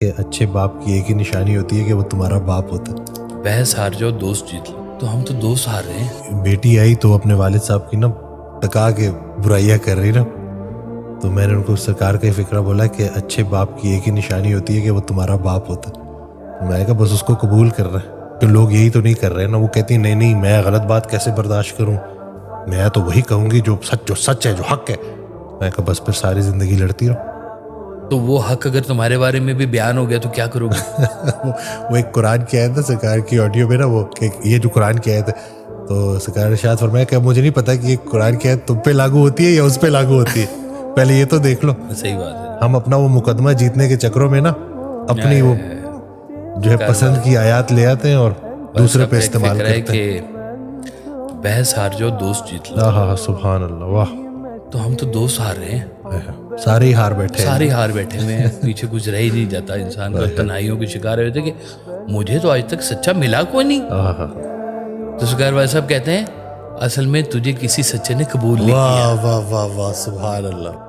کہ اچھے باپ کی ایک ہی نشانی ہوتی ہے کہ وہ تمہارا باپ ہوتا ہے۔ بحث ہار جاؤ دوست جیت لو، تو ہم تو دوست ہار رہے ہیں۔ بیٹی آئی تو اپنے والد صاحب کی نا ٹکا کے برائیاں کر رہی نا، تو میں نے ان کو سرکار کا فکرہ بولا کہ اچھے باپ کی ایک ہی نشانی ہوتی ہے کہ وہ تمہارا باپ ہوتا ہے۔ میں نے کہا بس اس کو قبول کر رہا ہے، تو لوگ یہی تو نہیں کر رہے نا، وہ کہتی ہیں نہیں میں غلط بات کیسے برداشت کروں، میں تو وہی کہوں گی جو سچ ہے، جو حق ہے۔ میں کہا بس پھر ساری زندگی لڑتی رہو۔ تو وہ حق اگر تمہارے بارے میں بھی بیان ہو گیا تو کیا کرو گے؟ وہ ایک قرآن کی آیت ہے سرکار کی آڈیو میں نا، وہ کہ یہ جو قرآن کی آیت ہے، تو سرکار ارشاد فرمایا کہ مجھے نہیں پتا کہ یہ قرآن کی آیت تم پہ لاگو ہوتی ہے یا اس پہ لاگو ہوتی ہے، پہلے یہ تو دیکھ لو۔ صحیح بات ہے۔ ہم اپنا وہ مقدمہ جیتنے کے چکروں میں نا اپنی وہ جو ہے پسند کی آیات لے آتے ہیں اور دوسرے پہ استعمال کرتے ہیں۔ بحث ہار جاؤ دوست جیت لو، ہاں سبحان اللہ، واہ، تو ہم تو دوست ہار رہے ہیں، سارے ہی ہار بیٹھے ہیں، سارے ہار بیٹھے ہوئے ہیں، پیچھے کچھ رہ ہی نہیں جاتا انسان کا، تنہائیوں کے شکار ہوئے تھے کہ مجھے تو آج تک سچا ملا کوئی نہیں۔ تو سرکار والد صاحب کہتے ہیں اصل میں تجھے کسی سچے نے قبول نہیں کیا۔ واہ واہ واہ واہ، سبحان اللہ۔